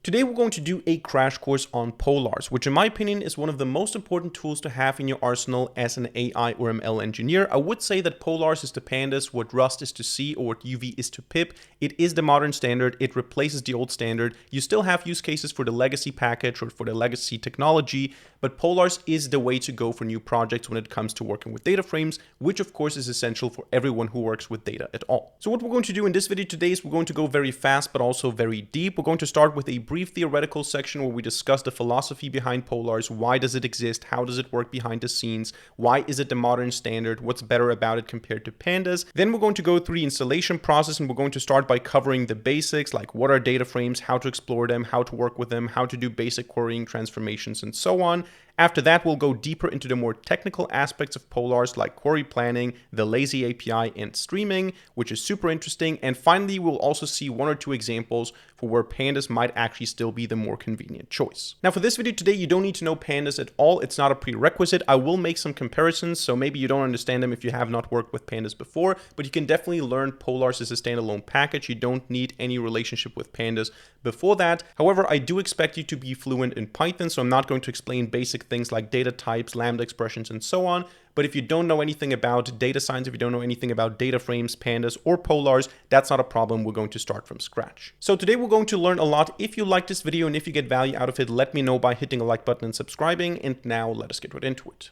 Today we're going to do a crash course on polars, which in my opinion is one of the most important tools to have in your arsenal as an AI or ML engineer. I would say that polars is to pandas what Rust is to C or what UV is to pip. It is the modern standard, it replaces the old standard. You still have use cases for the legacy package or for the legacy technology, but polars is the way to go for new projects when it comes to working with data frames, which of course is essential for everyone who works with data at all. So what we're going to do in this video today is we're going to go very fast but also very deep. We're going to start with a brief theoretical section where we discuss the philosophy behind polars. Why does it exist? How does it work behind the scenes? Why is it the modern standard? What's better about it compared to pandas? Then we're going to go through the installation process, and we're going to start by covering the basics, like what are data frames, how to explore them, how to work with them, how to do basic querying transformations, and so on. After that, we'll go deeper into the more technical aspects of polars like query planning, the lazy API, and streaming, which is super interesting. And finally, we'll also see one or two examples for where pandas might actually still be the more convenient choice. Now, for this video today, you don't need to know pandas at all. It's not a prerequisite. I will make some comparisons, so maybe you don't understand them if you have not worked with pandas before, but you can definitely learn polars as a standalone package. You don't need any relationship with pandas before that. However, I do expect you to be fluent in Python, so I'm not going to explain basic things like data types, lambda expressions, and so on. But if you don't know anything about data science, if you don't know anything about data frames, pandas, or polars, that's not a problem. We're going to start from scratch. So today we're going to learn a lot. If you like this video and if you get value out of it, let me know by hitting a like button and subscribing. And now let us get right into it.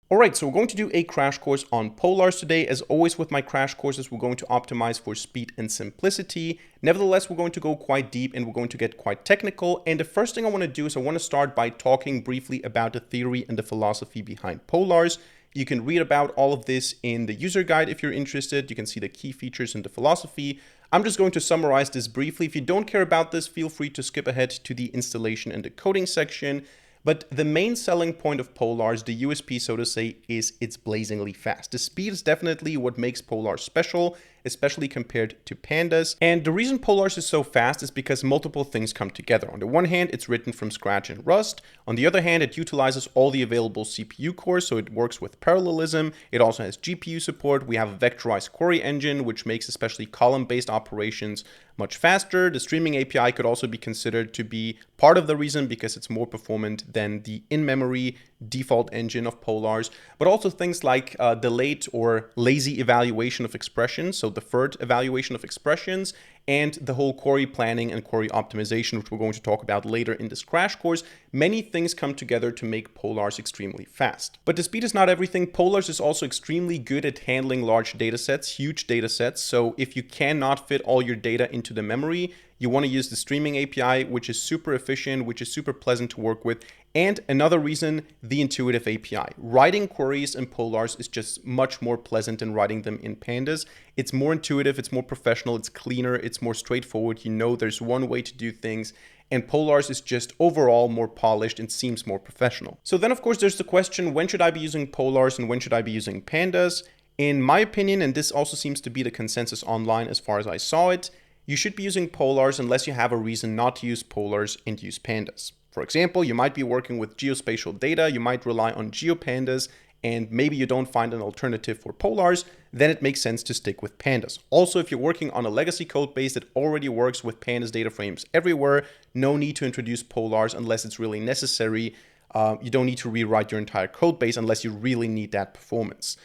Alright, so we're going to do a crash course on polars today. As always with my crash courses, we're going to optimize for speed and simplicity. Nevertheless, we're going to go quite deep and we're going to get quite technical. And the first thing I want to do is I want to start by talking briefly about the theory and the philosophy behind polars. You can read about all of this in the user guide if you're interested. You can see the key features and the philosophy. I'm just going to summarize this briefly. If you don't care about this, feel free to skip ahead to the installation and the coding section. But the main selling point of polars, the USP so to say, is it's blazingly fast. The speed is definitely what makes polars special, especially compared to pandas. And the reason polars is so fast is because multiple things come together. On the one hand, it's written from scratch in Rust. On the other hand, it utilizes all the available CPU cores, so it works with parallelism. It also has GPU support. We have a vectorized query engine, which makes especially column-based operations much faster. The streaming API could also be considered to be part of the reason because it's more performant than the in-memory default engine of polars, but also things like delayed or lazy evaluation of expressions, so deferred evaluation of expressions, and the whole query planning and query optimization, which we're going to talk about later in this crash course. Many things come together to make polars extremely fast. But the speed is not everything. Polars is also extremely good at handling large data sets, huge data sets. So if you cannot fit all your data into the memory, you want to use the streaming API, which is super efficient, which is super pleasant to work with. And another reason, the intuitive API. Writing queries in polars is just much more pleasant than writing them in pandas. It's more intuitive, it's more professional, it's cleaner, it's more straightforward. You know there's one way to do things. And polars is just overall more polished and seems more professional. So then of course there's the question, when should I be using polars and when should I be using pandas? In my opinion, and this also seems to be the consensus online as far as I saw it, you should be using polars unless you have a reason not to use polars and use pandas. For example, you might be working with geospatial data, you might rely on GeoPandas, and maybe you don't find an alternative for polars, then it makes sense to stick with pandas. Also, if you're working on a legacy code base that already works with pandas data frames everywhere, no need to introduce polars unless it's really necessary. You don't need to rewrite your entire code base unless you really need that performance.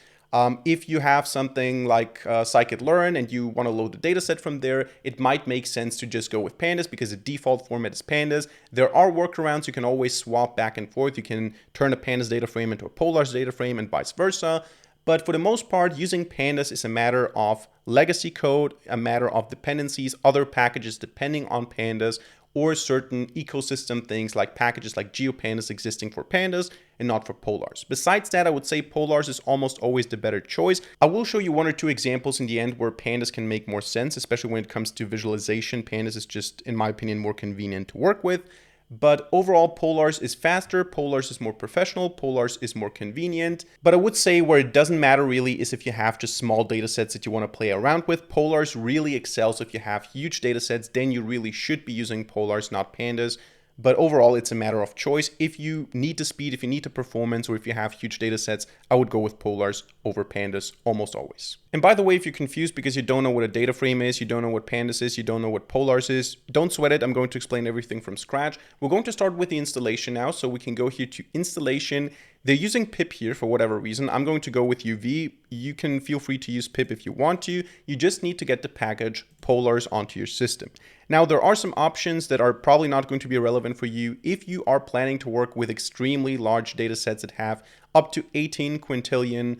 If you have something like scikit-learn and you want to load the dataset from there, it might make sense to just go with pandas because the default format is pandas. There are workarounds. You can always swap back and forth. You can turn a pandas data frame into a polars data frame and vice versa. But for the most part, using pandas is a matter of legacy code, a matter of dependencies, other packages depending on pandas, or certain ecosystem things like packages like GeoPandas existing for pandas and not for polars. Besides that, I would say polars is almost always the better choice. I will show you one or two examples in the end where pandas can make more sense, especially when it comes to visualization. Pandas is just, in my opinion, more convenient to work with. But overall, polars is faster, polars is more professional, polars is more convenient. But I would say where it doesn't matter really is if you have just small data sets that you want to play around with. Polars really excels if you have huge data sets, then you really should be using polars, not pandas. But overall, it's a matter of choice. If you need the speed, if you need the performance, or if you have huge data sets, I would go with Polars over Pandas almost always. And by the way, if you're confused because you don't know what a data frame is, you don't know what Pandas is, you don't know what Polars is, don't sweat it. I'm going to explain everything from scratch. We're going to start with the installation now. So we can go here to installation. They're using pip here for whatever reason. I'm going to go with UV. You can feel free to use pip if you want to. You just need to get the package Polars onto your system. Now, there are some options that are probably not going to be relevant for you if you are planning to work with extremely large data sets that have up to 18 quintillion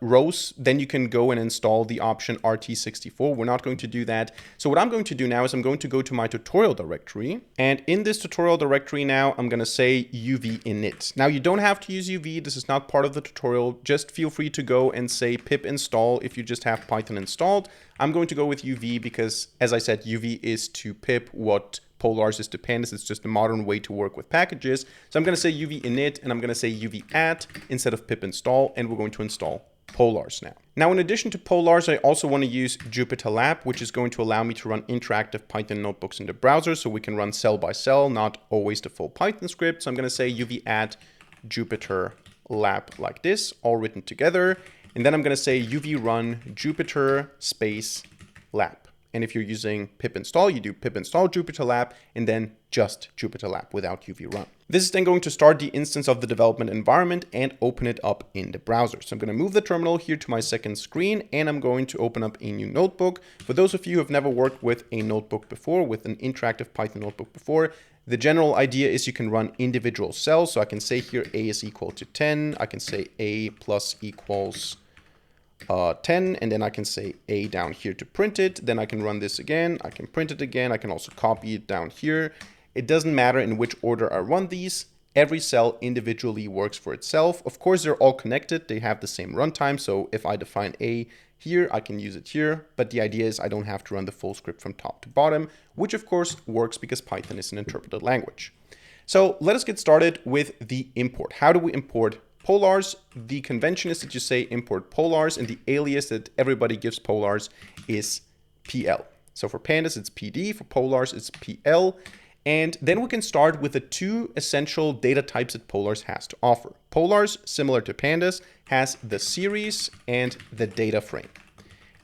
rows. Then you can go and install the option RT64. We're not going to do that. So what I'm going to do now is I'm going to go to my tutorial directory. And in this tutorial directory now, I'm going to say UV init. Now, you don't have to use UV. This is not part of the tutorial. Just feel free to go and say pip install if you just have Python installed. I'm going to go with UV because, as I said, UV is to pip what Polars is to Pandas. It's just a modern way to work with packages. So I'm going to say UV init and I'm going to say UV add instead of pip install, and we're going to install Polars now. Now, in addition to Polars, I also want to use JupyterLab, which is going to allow me to run interactive Python notebooks in the browser, so we can run cell by cell, not always the full Python script. So I'm going to say UV add JupyterLab like this, all written together. And then I'm going to say UV run Jupyter space lab. And if you're using pip install, you do pip install JupyterLab and then just JupyterLab without UV run. This is then going to start the instance of the development environment and open it up in the browser. So I'm going to move the terminal here to my second screen and I'm going to open up a new notebook. For those of you who have never worked with a notebook before, with an interactive Python notebook before, the general idea is you can run individual cells. So I can say here A is equal to 10. I can say A plus equals 10, and then I can say A down here to print it. Then I can run this again. I can print it again. I can also copy it down here. It doesn't matter in which order I run these. Every cell individually works for itself. Of course, they're all connected. They have the same runtime. So if I define A here, I can use it here. But the idea is I don't have to run the full script from top to bottom, which of course works because Python is an interpreted language. So let us get started with the import. How do we import Polars? The convention is that you say import Polars, and the alias that everybody gives Polars is PL. So for Pandas, it's PD. For Polars, it's PL. And then we can start with the two essential data types that Polars has to offer. Polars, similar to Pandas, has the series and the data frame.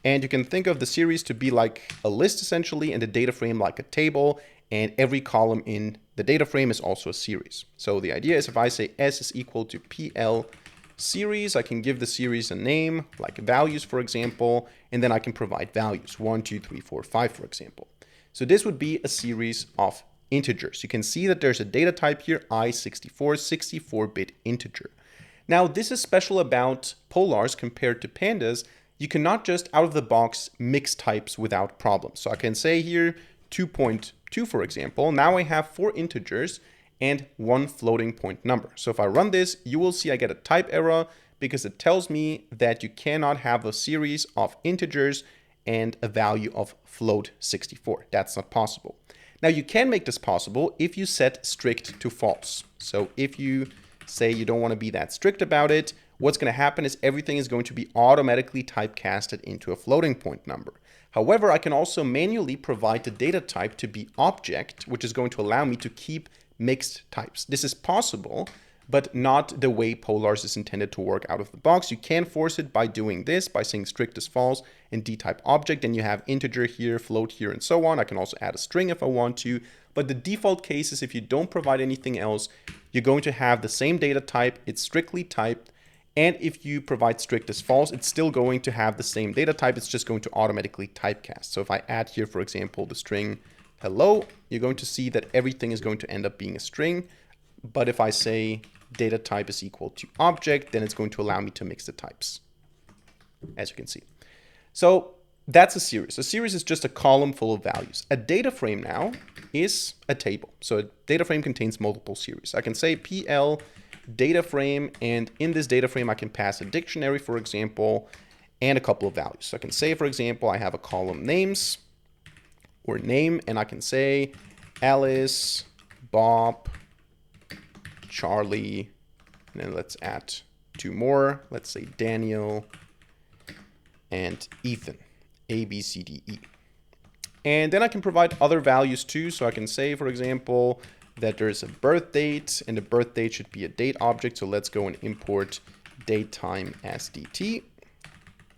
And you can think of the series to be like a list essentially, and the data frame like a table, and every column in the data frame is also a series. So the idea is if I say S is equal to PL series, I can give the series a name, like values, for example, and then I can provide values, 1, 2, 3, 4, 5, for example. So this would be a series of integers. You can see that there's a data type here, I64, 64-bit integer. Now, this is special about Polars compared to Pandas. You cannot just out of the box mix types without problems. So I can say here 2.2, for example. Now I have 4 integers and 1 floating point number. So if I run this, you will see I get a type error because it tells me that you cannot have a series of integers and a value of float 64. That's not possible. Now you can make this possible if you set strict to false. So if you say you don't want to be that strict about it, what's going to happen is everything is going to be automatically typecasted into a floating point number. However, I can also manually provide the data type to be object, which is going to allow me to keep mixed types. This is possible, but not the way Polars is intended to work out of the box. You can force it by doing this, by saying strict is false and dtype object, and you have integer here, float here, and so on. I can also add a string if I want to, but the default case is if you don't provide anything else, you're going to have the same data type, it's strictly typed, and if you provide strict as false, it's still going to have the same data type, it's just going to automatically typecast. So if I add here, for example, the string hello, you're going to see that everything is going to end up being a string, but if I say data type is equal to object, then it's going to allow me to mix the types, as you can see. So that's a series. A series is just a column full of values. A data frame now is a table. So a data frame contains multiple series. I can say PL data frame, and in this data frame, I can pass a dictionary, for example, and a couple of values. So I can say, for example, I have a column names or name, and I can say Alice, Bob, Charlie, and then let's add 2 more. Let's say Daniel and Ethan, A, B, C, D, E. And then I can provide other values too. So I can say, for example, that there's a birth date, and the birth date should be a date object. So let's go and import datetime as DT.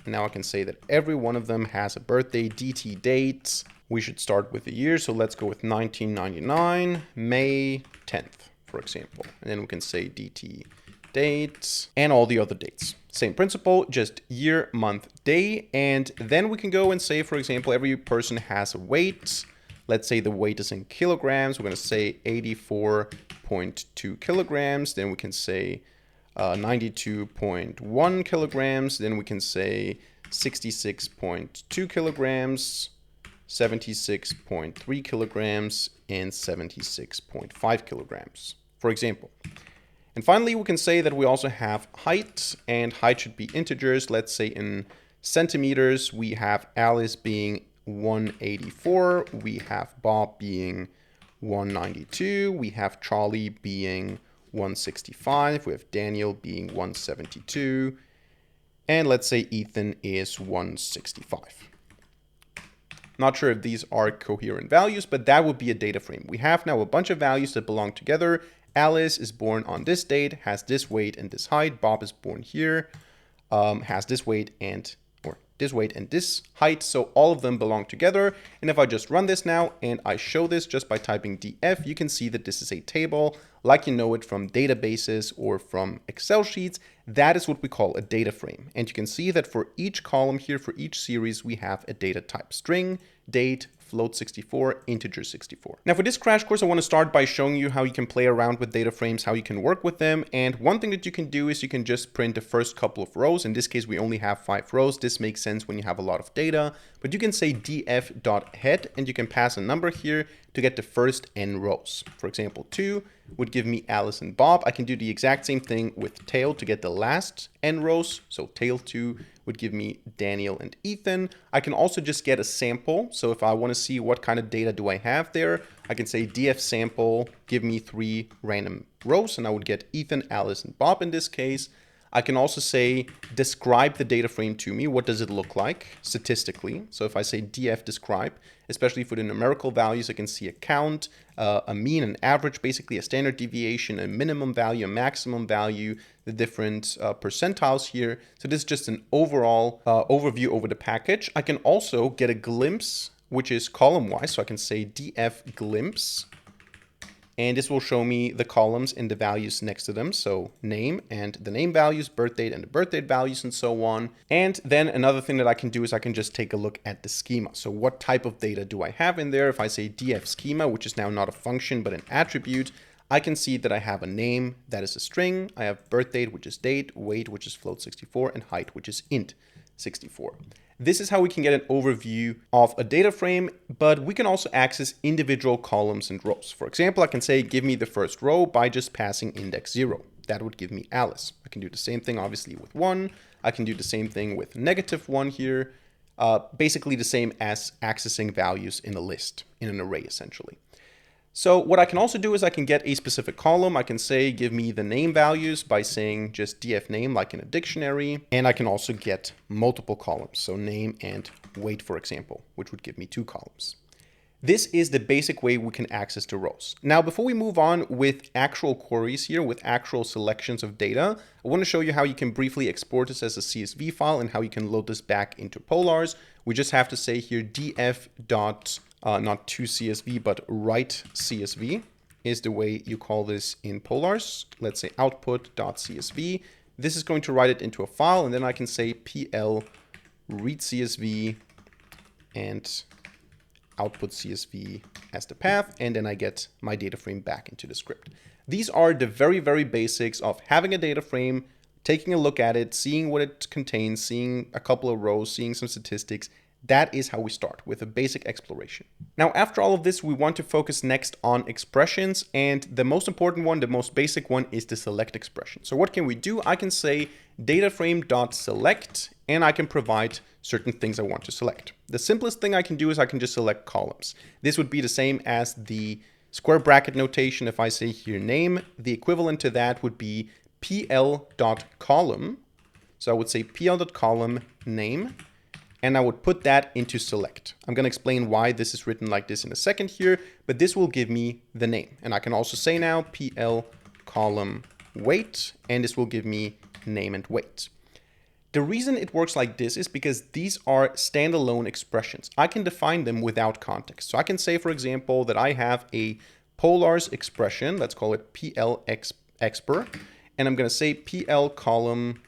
And now I can say that every one of them has a birthday, DT date. We should start with the year. So let's go with 1999, May 10th, for example. And then we can say DT dates and all the other dates. Same principle, just year, month, day. And then we can go and say, for example, every person has a weight. Let's say the weight is in kilograms. We're going to say 84.2 kilograms. Then we can say 92.1 kilograms. Then we can say 66.2 kilograms, 76.3 kilograms, and 76.5 kilograms, for example. And finally, we can say that we also have height, and height should be integers. Let's say in centimeters, we have Alice being 184, we have Bob being 192, we have Charlie being 165, we have Daniel being 172, and let's say Ethan is 165. Not sure if these are coherent values, but that would be a data frame. We have now a bunch of values that belong together. Alice is born on this date, has this weight and this height. Bob is born here, has this weight and this height. So all of them belong together. And if I just run this now and I show this just by typing df, you can see that this is a table like you know it from databases or from Excel sheets. That is what we call a data frame. And you can see that for each column here, for each series, we have a data type: string, date, float 64, integer 64. Now for this crash course, I want to start by showing you how you can play around with data frames, how you can work with them. And one thing that you can do is you can just print the first couple of rows. In this case, we only have 5 rows. This makes sense when you have a lot of data, but you can say df.head and you can pass a number here to get the first n rows. For example, 2 would give me Alice and Bob. I can do the exact same thing with tail to get the last n rows. So tail 2 would give me Daniel and Ethan. I can also just get a sample. So if I want to see what kind of data do I have there, I can say df sample, give me 3 random rows, and I would get Ethan, Alice, and Bob in this case. I can also say, describe the data frame to me. What does it look like statistically? So if I say df describe, especially for the numerical values, I can see a count, a mean, an average, basically a standard deviation, a minimum value, a maximum value, the different percentiles here. So this is just an overall overview over the package. I can also get a glimpse, which is column-wise. So I can say df glimpse. And this will show me the columns and the values next to them. So name and the name values, birth date and the birth date values, and so on. And then another thing that I can do is I can just take a look at the schema. So what type of data do I have in there? If I say df schema, which is now not a function, but an attribute, I can see that I have a name that is a string. I have birth date, which is date, weight, which is float 64, and height, which is int 64. This is how we can get an overview of a data frame, but we can also access individual columns and rows. For example, I can say, give me the first row by just passing index 0. That would give me Alice. I can do the same thing, obviously, with 1. I can do the same thing with -1 here. Basically the same as accessing values in a list, in an array, essentially. So what I can also do is I can get a specific column. I can say, give me the name values by saying just df name, like in a dictionary. And I can also get multiple columns. So name and weight, for example, which would give me 2 columns. This is the basic way we can access the rows. Now, before we move on with actual queries here, with actual selections of data, I want to show you how you can briefly export this as a CSV file and how you can load this back into Polars. We just have to say here df dot not to CSV, but write CSV is the way you call this in Polars. Let's say output.csv. This is going to write it into a file, and then I can say pl read CSV and output CSV as the path, and then I get my data frame back into the script. These are the very, very basics of having a data frame, taking a look at it, seeing what it contains, seeing a couple of rows, seeing some statistics. That is how we start, with a basic exploration. Now, after all of this, we want to focus next on expressions, and the most important one, the most basic one, is the select expression. So what can we do? I can say dataframe.select, and I can provide certain things I want to select. The simplest thing I can do is I can just select columns. This would be the same as the square bracket notation. If I say here name, the equivalent to that would be pl.column. So I would say pl.column name. and I would put that into select. I'm going to explain why this is written like this in a second here, but this will give me the name. And I can also say now PL column weight, and this will give me name and weight. The reason it works like this is because these are standalone expressions. I can define them without context. So I can say, for example, that I have a polars expression, let's call it PL expr, and I'm going to say PL column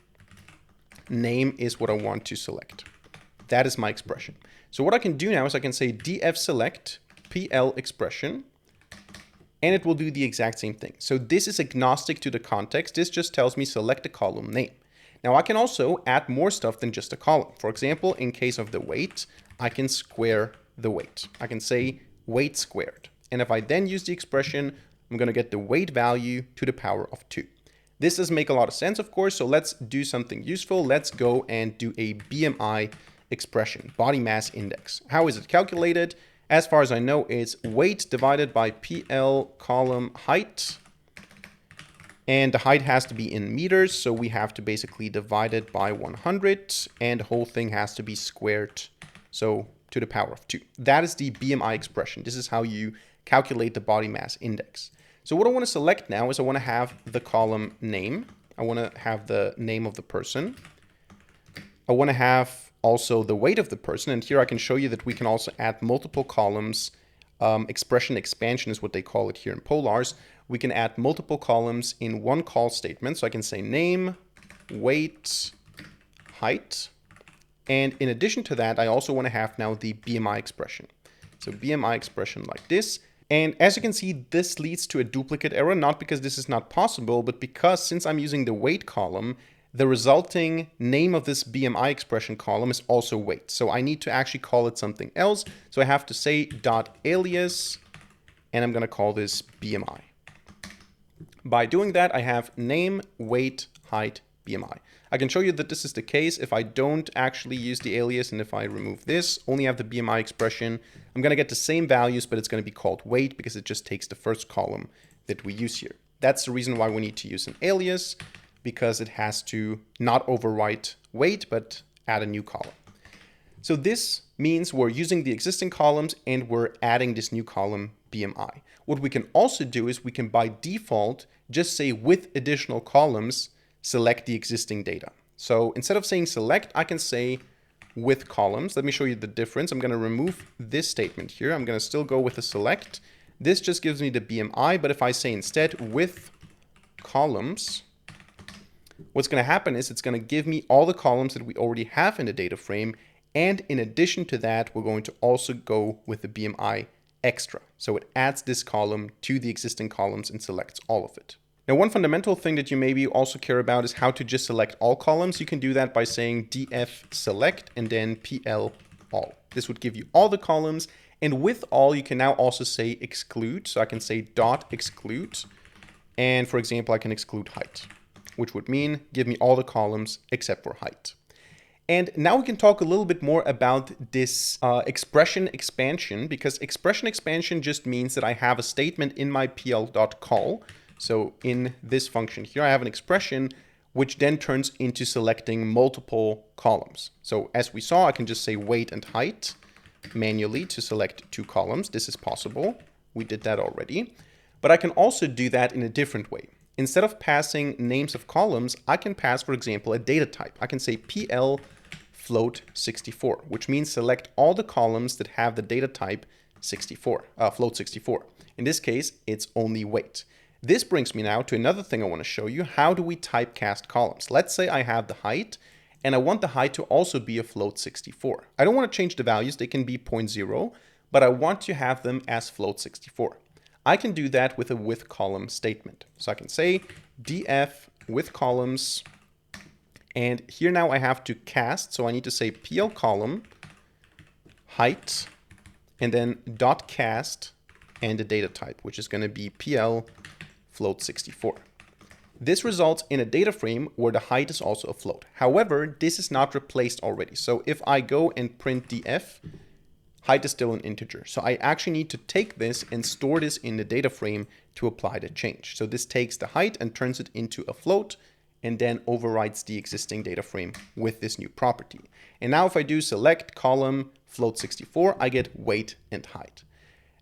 name is what I want to select. That is my expression. So what I can do now is I can say df select PL expression, and it will do the exact same thing. So this is agnostic to the context. This just tells me select a column name. Now I can also add more stuff than just a column. For example, in case of the weight, I can square the weight. I can say weight squared. And if I then use the expression, I'm going to get the weight value to the power of 2. This does make a lot of sense, of course, so let's do something useful. Let's go and do a BMI expression, body mass index. How is it calculated? As far as I know, it's weight divided by PL column height. And the height has to be in meters, so we have to basically divide it by 100, and the whole thing has to be squared, so to the power of 2. That is the BMI expression. This is how you calculate the body mass index. So what I want to select now is I want to have the column name. I want to have the name of the person. I want to have also the weight of the person, and here I can show you that we can also add multiple columns. Expression expansion is what they call it here in Polars. We can add multiple columns in one call statement. So I can say name, weight, height. And in addition to that, I also want to have now the BMI expression. So BMI expression like this. And as you can see, this leads to a duplicate error, not because this is not possible, but because since I'm using the weight column, the resulting name of this BMI expression column is also weight. So I need to actually call it something else. So I have to say .alias, and I'm going to call this BMI. By doing that, I have name, weight, height, BMI. I can show you that this is the case if I don't actually use the alias, and if I remove this, only have the BMI expression, I'm going to get the same values, but it's going to be called weight because it just takes the first column that we use here. That's the reason why we need to use an alias, because it has to not overwrite weight, but add a new column. So this means we're using the existing columns and we're adding this new column BMI. What we can also do is we can by default just say with additional columns, select the existing data. So instead of saying select, I can say with columns. Let me show you the difference. I'm going to remove this statement here. I'm going to still go with a select. This just gives me the BMI, but if I say instead with columns, what's going to happen is it's going to give me all the columns that we already have in the data frame. And in addition to that, we're going to also go with the BMI extra. So it adds this column to the existing columns and selects all of it. Now, one fundamental thing that you maybe also care about is how to just select all columns. You can do that by saying df select and then PL all. This would give you all the columns. And with all, you can now also say exclude. So I can say dot exclude. And for example, I can exclude height, which would mean give me all the columns except for height. And now we can talk a little bit more about this expression expansion, because expression expansion just means that I have a statement in my pl.call. So in this function here, I have an expression which then turns into selecting multiple columns. So as we saw, I can just say weight and height manually to select 2 columns. This is possible. We did that already. But I can also do that in a different way. Instead of passing names of columns, I can pass, for example, a data type. I can say PL float 64, which means select all the columns that have the data type 64, float 64. In this case, it's only weight. This brings me now to another thing I want to show you. How do we typecast columns? Let's say I have the height, and I want the height to also be a float 64. I don't want to change the values. They can be 0.0, but I want to have them as float 64. I can do that with a with column statement. So I can say df with columns, and here now I have to cast. So I need to say PL column height, and then dot cast and the data type, which is going to be PL float 64. This results in a data frame where the height is also a float. However, this is not replaced already. So if I go and print df, height is still an integer. So I actually need to take this and store this in the data frame to apply the change. So this takes the height and turns it into a float, and then overwrites the existing data frame with this new property. And now if I do select column float 64, I get weight and height.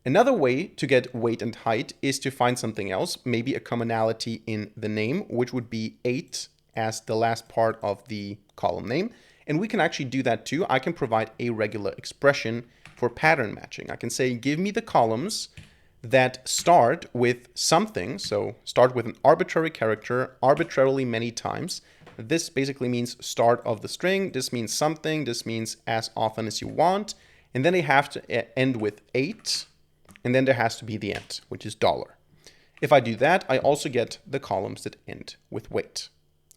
Another way to get weight and height is to find something else, maybe a commonality in the name, which would be 8 as the last part of the column name. And we can actually do that too. I can provide a regular expression for pattern matching. I can say, give me the columns that start with something. So start with an arbitrary character arbitrarily many times. This basically means start of the string. This means something. This means as often as you want. And then they have to end with 8. And then there has to be the end, which is $. If I do that, I also get the columns that end with weight,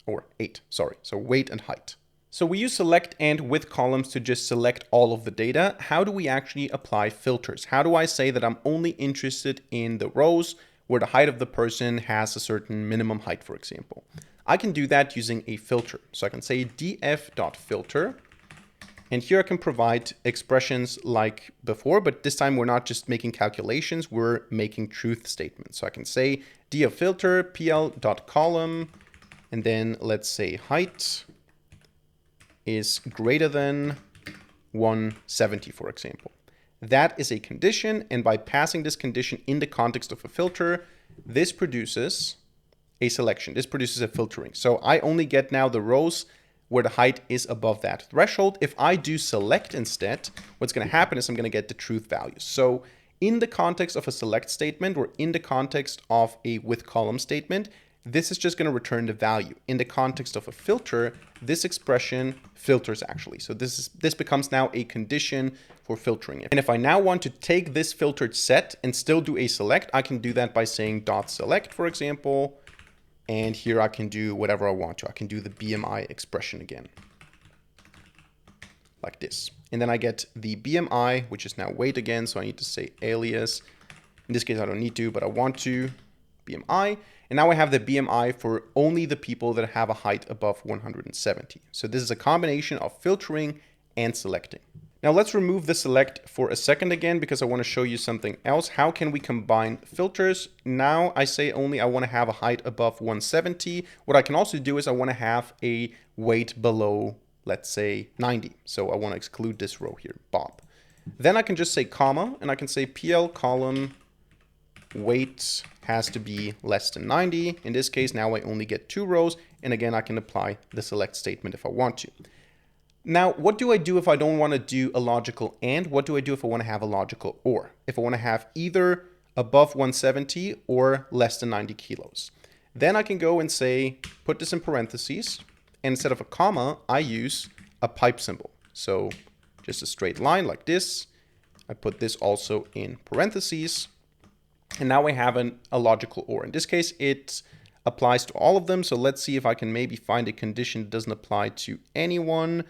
or 8, sorry. So weight and height. So we use select and with columns to just select all of the data. How do we actually apply filters? How do I say that I'm only interested in the rows where the height of the person has a certain minimum height, for example? I can do that using a filter. So I can say df.filter. And here I can provide expressions like before, but this time we're not just making calculations, we're making truth statements. So I can say dfilter pl.column, and then let's say height is greater than 170, for example. That is a condition, and by passing this condition in the context of a filter, this produces a selection. This produces a filtering. So I only get now the rows where the height is above that threshold. If I do select instead, what's going to happen is I'm going to get the truth values. So in the context of a select statement or in the context of a with column statement, this is just going to return the value. In the context of a filter, this expression filters actually. So this becomes now a condition for filtering it. And if I now want to take this filtered set and still do a select, I can do that by saying .select, for example. And here I can do whatever I want to. I can do the BMI expression again, like this. And then I get the BMI, which is now weight again. So I need to say alias. In this case, I don't need to, but I want to, BMI. And now I have the BMI for only the people that have a height above 170. So this is a combination of filtering and selecting. Now let's remove the select for a second again, because I want to show you something else. How can we combine filters? Now I say only I want to have a height above 170. What I can also do is I want to have a weight below, let's say 90. So I want to exclude this row here, Bob. Then I can just say comma, and I can say PL column weight has to be less than 90. In this case, now I only get 2 rows. And again, I can apply the select statement if I want to. Now, what do I do if I don't want to do a logical and? What do I do if I want to have a logical or? If I want to have either above 170 or less than 90 kilos. Then I can go and say, put this in parentheses. And instead of a comma, I use a pipe symbol. So just a straight line like this. I put this also in parentheses. And now I have a logical or. In this case, it applies to all of them. So let's see if I can maybe find a condition that doesn't apply to anyone.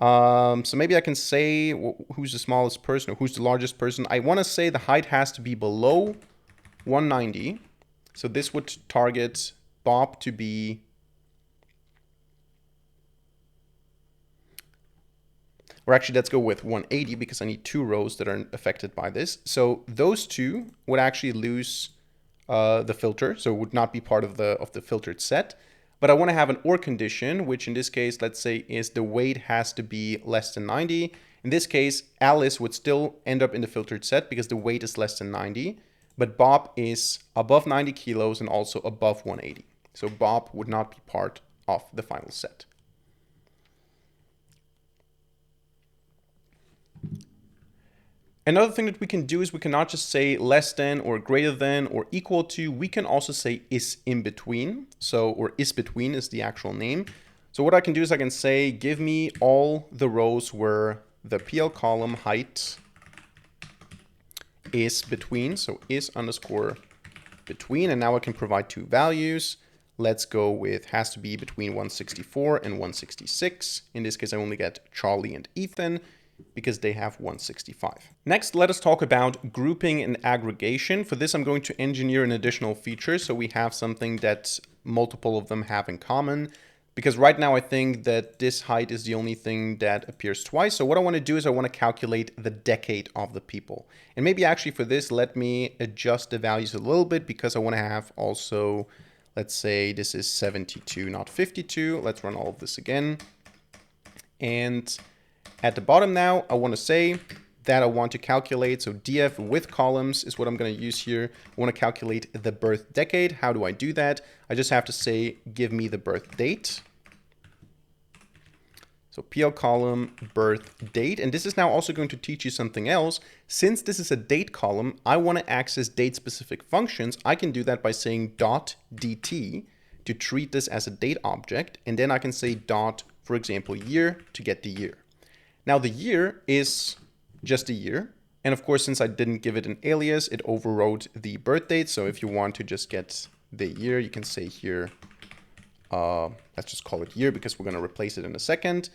So maybe I can say who's the smallest person or who's the largest person. I want to say the height has to be below 190. So this would target Bob to be, or actually let's go with 180 because I need 2 rows that are affected by this. So those 2 would actually lose the filter, so it would not be part of the filtered set. But I want to have an or condition, which in this case, let's say, is the weight has to be less than 90. In this case, Alice would still end up in the filtered set because the weight is less than 90. But Bob is above 90 kilos and also above 180. So Bob would not be part of the final set. Another thing that we can do is we can not just say less than or greater than or equal to, we can also say is in between. So, or is between is the actual name. So what I can do is I can say, give me all the rows where the PL column height is between. So is underscore between, and now I can provide 2 values. Let's go with has to be between 164 and 166. In this case, I only get Charlie and Ethan, because they have 165. Next, let us talk about grouping and aggregation. For this, I'm going to engineer an additional feature so we have something that multiple of them have in common. Because right now I think that this height is the only thing that appears twice. So what I want to do is I want to calculate the decade of the people. And maybe actually for this, let me adjust the values a little bit because I want to have also, Let's say this is 72, not 52. Let's run all of this again. And at the bottom now, I want to say that I want to calculate. So df with columns is what I'm going to use here. I want to calculate the birth decade. How do I do that? I just have to say, give me the birth date. So PL column birth date. And this is now also going to teach you something else. Since this is a date column, I want to access date specific functions. I can do that by saying .dt to treat this as a date object. And then I can say dot, for example, year to get the year. Now the year is just a year. And of course, since I didn't give it an alias, it overrode the birth date. So if you want to just get the year, you can say here, let's just call it year because we're going to replace it in a second.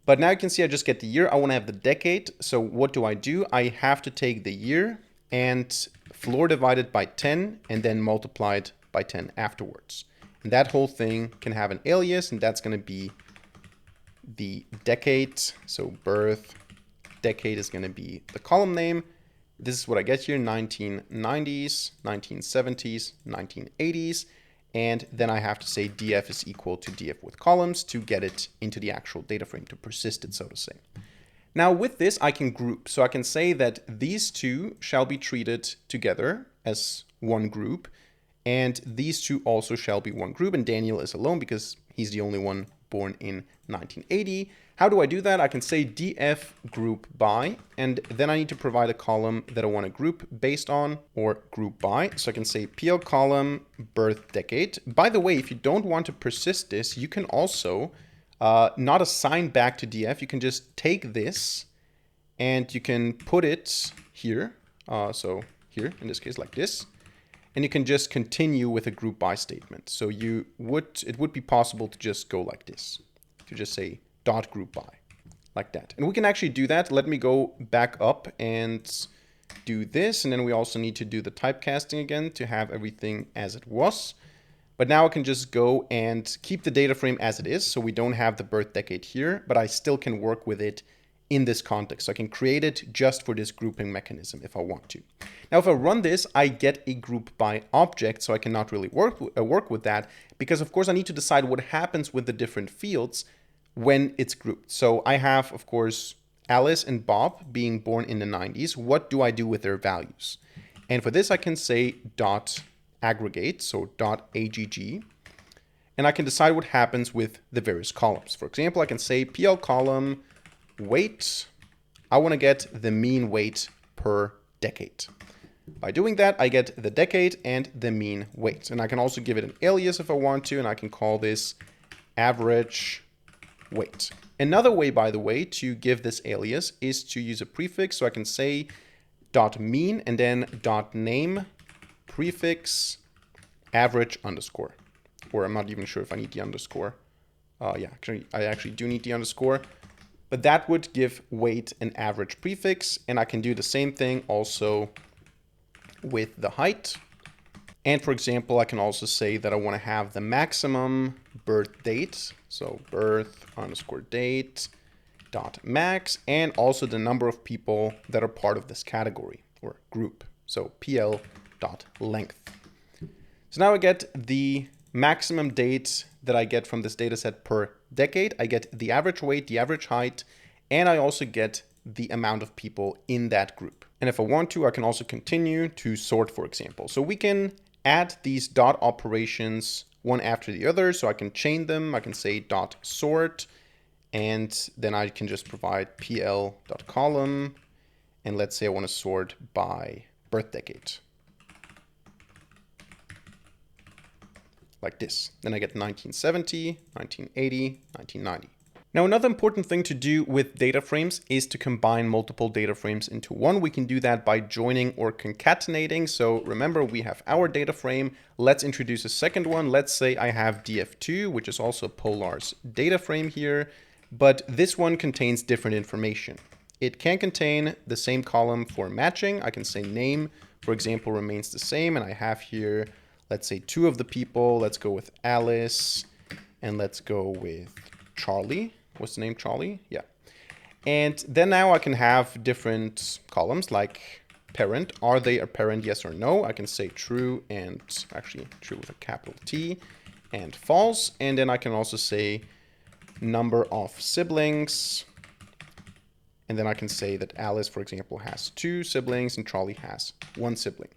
But now you can see I just get the year. I want to have the decade. So what do? I have to take the year and floor divided by 10 and then multiplied by 10 afterwards. And that whole thing can have an alias, and that's going to be the decade. So birth decade is going to be the column name. This is what I get here, 1990s, 1970s, 1980s. And then I have to say df is equal to df with columns to get it into the actual data frame, to persist it, so to say. Now with this, I can group. So I can say that these two shall be treated together as one group. And these two also shall be one group. And Daniel is alone because he's the only one born in 1980. How do I do that? I can say df group by, and then I need to provide a column that I want to group based on or group by. So I can say PL column birth decade. By the way, if you don't want to persist this, you can also not assign back to df. You can just take this and you can put it here. So here, in this case, like this. And you can just continue with a group by statement. So it would be possible to just go like this, to just say dot group by, like that. And we can actually do that. Let me go back up and do this. And then we also need to do the typecasting again to have everything as it was. But now I can just go and keep the data frame as it is. So we don't have the birth decade here, but I still can work with it in this context. So I can create it just for this grouping mechanism if I want to. Now, if I run this, I get a group by object, so I cannot really work with that because, of course, I need to decide what happens with the different fields when it's grouped. So I have, of course, Alice and Bob being born in the 90s. What do I do with their values? And for this, I can say dot aggregate, so dot agg, and I can decide what happens with the various columns. For example, I can say PL column weight. I want to get the mean weight per decade. By doing that, I get the decade and the mean weight. And I can also give it an alias if I want to, and I can call this average weight. Another way, by the way, to give this alias is to use a prefix. So I can say dot mean and then dot name prefix average underscore. Or I'm not even sure if I need the underscore. Yeah, actually, I actually do need the underscore. But that would give weight an average prefix. And I can do the same thing also with the height. And for example, I can also say that I want to have the maximum birth date. So birth underscore date dot max, and also the number of people that are part of this category or group. So PL dot length. So now I get the maximum date that I get from this data set per decade. I get the average weight, the average height, and I also get the amount of people in that group. And if I want to, I can also continue to sort, for example. So we can add these dot operations one after the other. So I can chain them. I can say dot sort, and then I can just provide PL dot column. And let's say I want to sort by birth decade. Like this. Then I get 1970, 1980, 1990. Now, another important thing to do with data frames is to combine multiple data frames into one. We can do that by joining or concatenating. So remember, we have our data frame. Let's introduce a second one. Let's say I have df2, which is also Polar's data frame here, but this one contains different information. It can contain the same column for matching. I can say name, for example, remains the same. And I have here, let's say 2 of the people. Let's go with Alice, and let's go with Charlie. What's the name? Charlie? Yeah. And then now I can have different columns like parent. Are they a parent, yes or no? I can say true, and actually true with a capital T, and false. And then I can also say number of siblings. And then I can say that Alice, for example, has 2 siblings and Charlie has 1 sibling.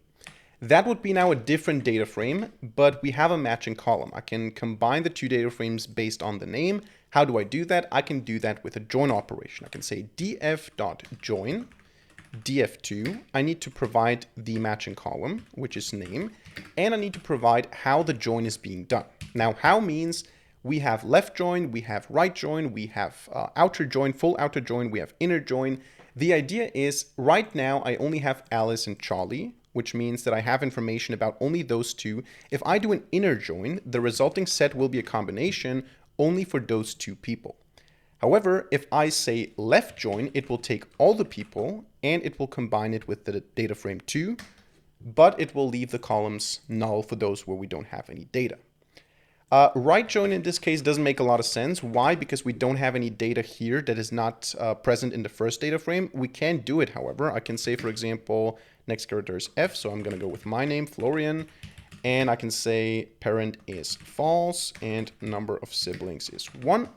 That would be now a different data frame, but we have a matching column. I can combine the 2 data frames based on the name. How do I do that? I can do that with a join operation. I can say df.join df2. I need to provide the matching column, which is name, and I need to provide how the join is being done. Now, how means we have left join, we have right join, we have outer join, full outer join, we have inner join. The idea is right now I only have Alice and Charlie, which means that I have information about only those 2. If I do an inner join, the resulting set will be a combination only for those 2 people. However, if I say left join, it will take all the people and it will combine it with the data frame 2, but it will leave the columns null for those where we don't have any data. Right join in this case doesn't make a lot of sense. Why? Because we don't have any data here that is not present in the first data frame. We can do it, however. I can say, for example, next character is F, so I'm going to go with my name, Florian, and I can say parent is false and number of siblings is 1.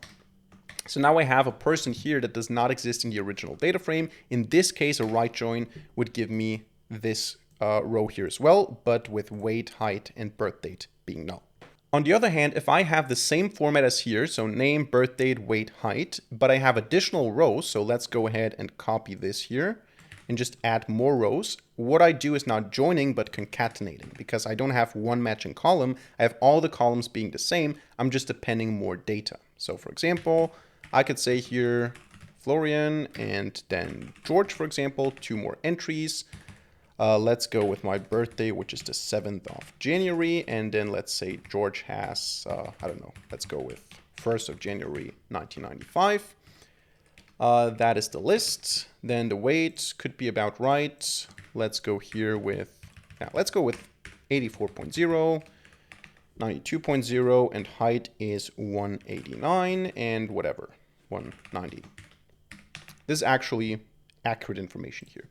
So now I have a person here that does not exist in the original data frame. In this case, a right join would give me this row here as well, but with weight, height, and birth date being null. On the other hand, if I have the same format as here, so name, birth date, weight, height, but I have additional rows, so let's go ahead and copy this here and just add more rows. What I do is not joining, but concatenating, because I don't have one matching column. I have all the columns being the same. I'm just appending more data. So for example, I could say here Florian and then George, for example, 2 more entries. Let's go with my birthday, which is the 7th of January. And then let's say George has, I don't know, let's go with 1st of January, 1995. That is the list. Then the weight could be about right. Let's go here with, let's go with 84.0, 92.0, and height is 189 and whatever, 190. This is actually accurate information here.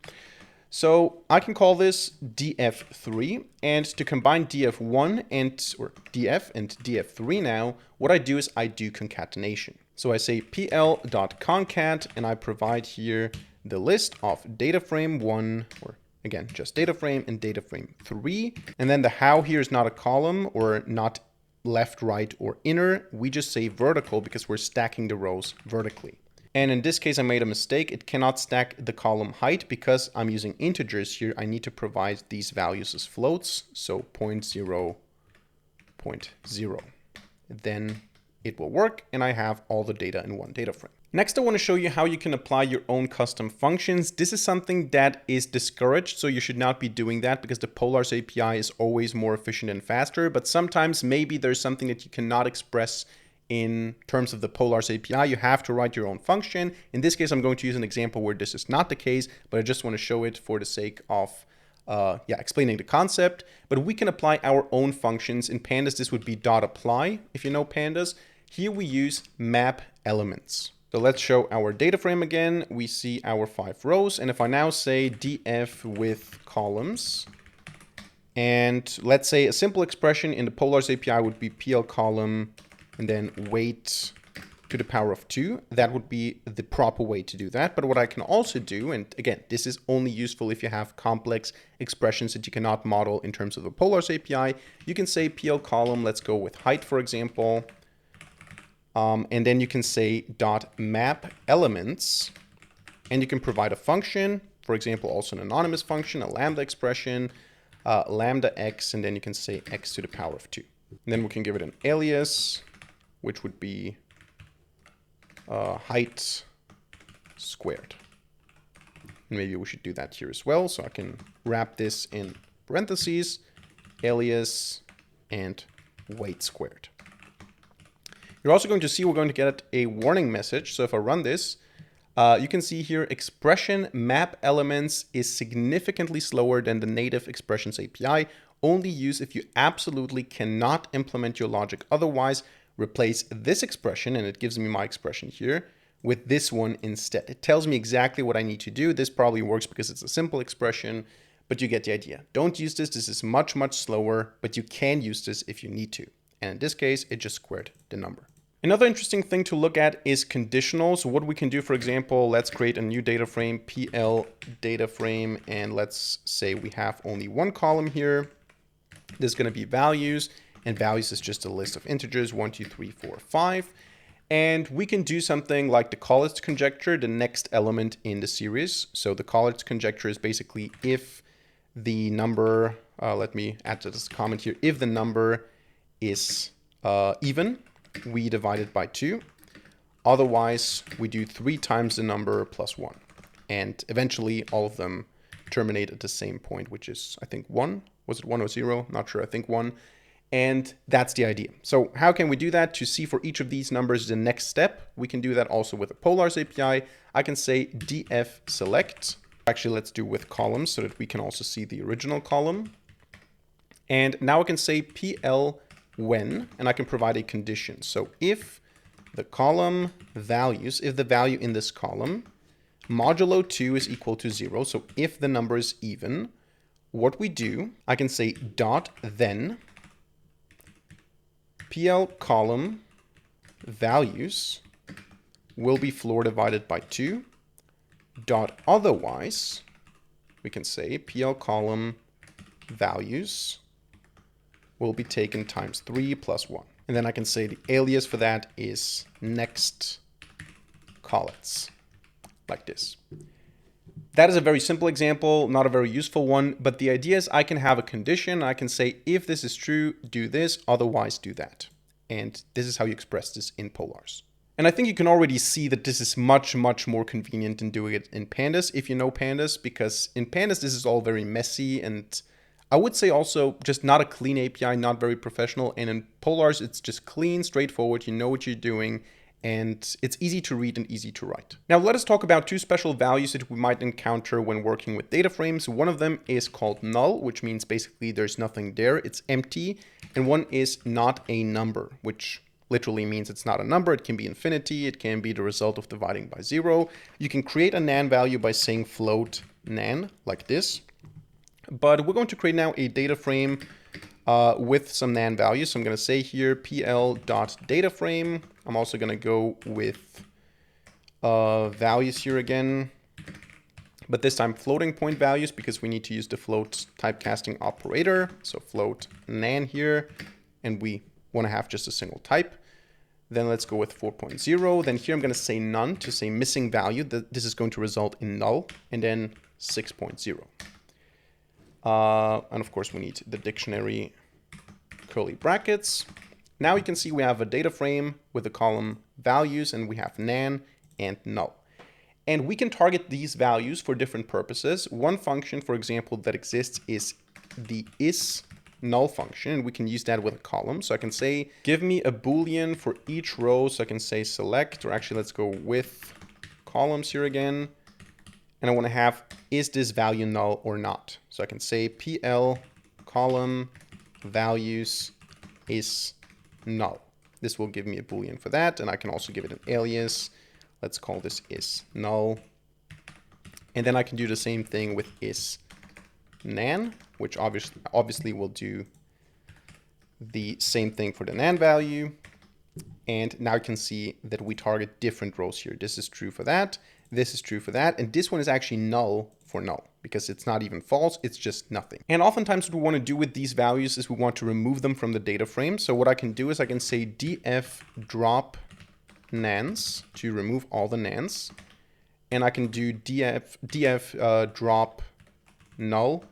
So I can call this df3, and to combine df1 or df and df3 now, what I do is I do concatenation. So I say pl.concat, and I provide here the list of data frame 1, or again, just data frame and data frame 3. And then the how here is not a column or not left, right, or inner. We just say vertical because we're stacking the rows vertically. And in this case, I made a mistake. It cannot stack the column height because I'm using integers here. I need to provide these values as floats. So 0.0, 0.0. Then it will work, and I have all the data in one data frame. Next, I want to show you how you can apply your own custom functions. This is something that is discouraged, so you should not be doing that because the Polars API is always more efficient and faster. But sometimes maybe there's something that you cannot express in terms of the Polars API. You have to write your own function. In this case, I'm going to use an example where this is not the case, but I just want to show it for the sake of explaining the concept. But we can apply our own functions. In Pandas, this would be .apply, if you know Pandas. Here we use map elements. So let's show our data frame again. We see our 5 rows. And if I now say df with columns, and let's say a simple expression in the Polars API would be pl column and then weight to the power of 2. That would be the proper way to do that. But what I can also do, and again, this is only useful if you have complex expressions that you cannot model in terms of the Polars API, you can say pl column, let's go with height, for example. And then you can say .map elements, and you can provide a function, for example, also an anonymous function, a lambda expression, lambda x, and then you can say x to the power of 2. And then we can give it an alias, which would be height squared. And maybe we should do that here as well. So I can wrap this in parentheses, alias, and weight squared. You're also going to see we're going to get a warning message. So if I run this, you can see here expression map elements is significantly slower than the native expressions API. Only use if you absolutely cannot implement your logic. Otherwise, replace this expression, and it gives me my expression here, with this one instead. It tells me exactly what I need to do. This probably works because it's a simple expression, but you get the idea. Don't use this. This is much, much slower, but you can use this if you need to. And in this case, it just squared the number. Another interesting thing to look at is conditionals. So what we can do, for example, let's create a new data frame, PL data frame, and let's say we have only one column here. There's going to be values, and values is just a list of integers, 1, 2, 3, 4, 5. And we can do something like the Collatz conjecture, the next element in the series. So the Collatz conjecture is basically if the number, let me add to this comment here, if the number is even, we divide it by 2. Otherwise, we do 3 times the number plus 1. And eventually, all of them terminate at the same point, which is, I think, 1. Was it 1 or 0? Not sure. I think 1. And that's the idea. So how can we do that? To see for each of these numbers the next step, we can do that also with the Polars API. I can say df select. Actually, let's do with columns so that we can also see the original column. And now I can say PL when, and I can provide a condition. So if the column values, if the value in this column modulo 2 is equal to 0, so if the number is even, what we do, I can say dot then PL column values will be floor divided by 2 dot otherwise, we can say PL column values will be taken times 3 plus 1. And then I can say the alias for that is next Collatz, like this. That is a very simple example, not a very useful one, but the idea is I can have a condition. I can say, if this is true, do this, otherwise do that. And this is how you express this in Polars. And I think you can already see that this is much, much more convenient than doing it in Pandas, if you know Pandas, because in Pandas, this is all very messy and I would say also just not a clean API, not very professional. And in Polars, it's just clean, straightforward. You know what you're doing. And it's easy to read and easy to write. Now let us talk about 2 special values that we might encounter when working with data frames. One of them is called null, which means basically there's nothing there, it's empty. And one is not a number, which literally means it's not a number. It can be infinity, it can be the result of dividing by 0. You can create a nan value by saying float nan, like this. But we're going to create now a data frame with some nan values. So I'm going to say here pl.dataframe. I'm also going to go with values here again, but this time floating point values because we need to use the float typecasting operator. So float nan here, and we want to have just a single type. Then let's go with 4.0. Then here I'm going to say none to say missing value. This is going to result in null, and then 6.0. And of course we need the dictionary curly brackets. Now you can see we have a data frame with the column values, and we have nan and null. And we can target these values for different purposes. One function, for example, that exists is the isNull function, and we can use that with a column. So I can say, give me a Boolean for each row. So I can say select, or actually let's go with columns here again. And I want to have, is this value null or not? So I can say PL column values is null. This will give me a Boolean for that. And I can also give it an alias. Let's call this is null. And then I can do the same thing with is nan, which obviously will do the same thing for the nan value. And now you can see that we target different rows here. This is true for that. This is true for that. And this one is actually null for null because it's not even false. It's just nothing. And oftentimes what we want to do with these values is we want to remove them from the data frame. So what I can do is I can say df drop nans to remove all the nans. And I can do df drop null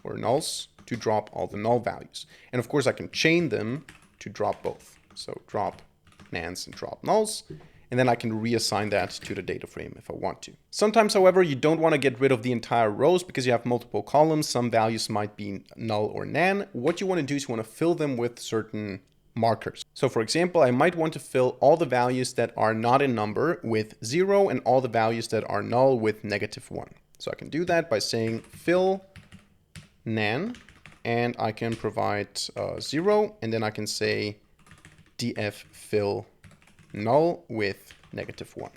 or nulls to drop all the null values. And of course I can chain them to drop both. So drop nans and drop nulls. And then I can reassign that to the data frame if I want to. Sometimes, however, you don't want to get rid of the entire rows because you have multiple columns. Some values might be null or nan. What you want to do is you want to fill them with certain markers. So for example, I might want to fill all the values that are not a number with 0 and all the values that are null with -1. So I can do that by saying fill nan, and I can provide 0, and then I can say df fill null with -1.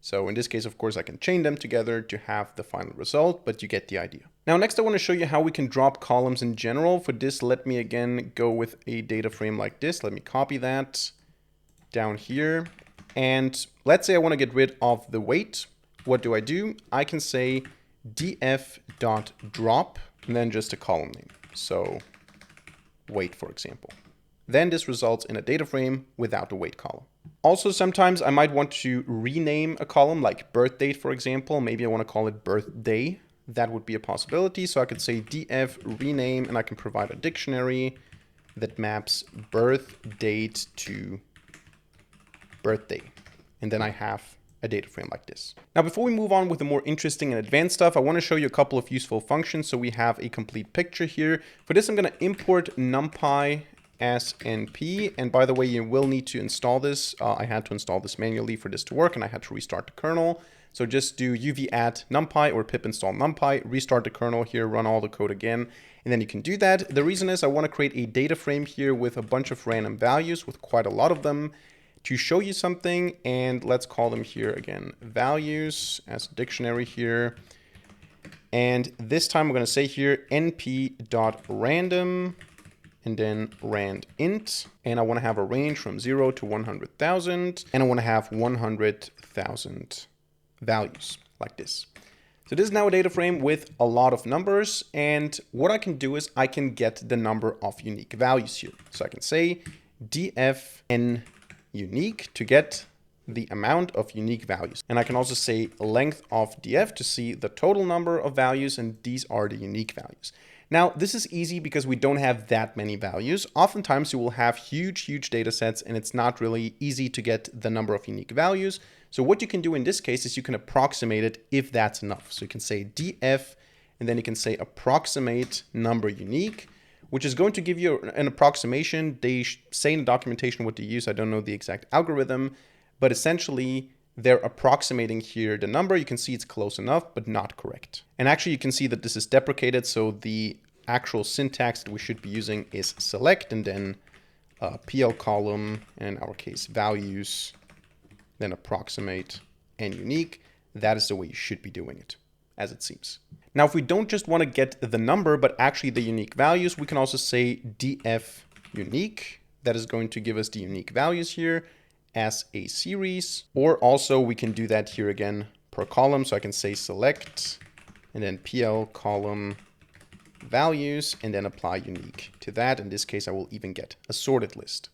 So in this case, of course, I can chain them together to have the final result, but you get the idea. Now, next I want to show you how we can drop columns in general. For this, let me again go with a data frame like this. Let me copy that down here. And let's say I want to get rid of the weight. What do? I can say df.drop and then just a column name. So weight, for example. Then this results in a data frame without the weight column. Also, sometimes I might want to rename a column like birth date, for example. Maybe I want to call it birthday. That would be a possibility. So I could say df rename, and I can provide a dictionary that maps birth date to birthday. And then I have a data frame like this. Now, before we move on with the more interesting and advanced stuff, I want to show you a couple of useful functions. So we have a complete picture here. For this, I'm going to import numpy as np. And by the way, you will need to install this. I had to install this manually for this to work, and I had to restart the kernel. So just do uv add numpy or pip install numpy, restart the kernel here, run all the code again, and then you can do that. The reason is I want to create a data frame here with a bunch of random values, with quite a lot of them, to show you something. And let's call them here again, values as a dictionary here. And this time we're going to say here np.random and then rand int. And I want to have a range from 0 to 100,000. And I want to have 100,000 values like this. So this is now a data frame with a lot of numbers. And what I can do is I can get the number of unique values here. So I can say dfn unique to get the amount of unique values. And I can also say length of df to see the total number of values. And these are the unique values. Now, this is easy because we don't have that many values. Oftentimes you will have huge data sets, and it's not really easy to get the number of unique values. So what you can do in this case is you can approximate it if that's enough. So you can say df, and then you can say approximate number unique, which is going to give you an approximation. They say in the documentation what to use. I don't know the exact algorithm, but essentially they're approximating here the number. You can see it's close enough, but not correct. And actually you can see that this is deprecated. So the actual syntax that we should be using is select and then PL column, and in our case values, then approximate and unique. That is the way you should be doing it, as it seems. Now, if we don't just want to get the number, but actually the unique values, we can also say df unique. That is going to give us the unique values here as a series. Or also we can do that here again per column. So I can say select and then PL column values and then apply unique to that. In this case, I will even get a sorted list.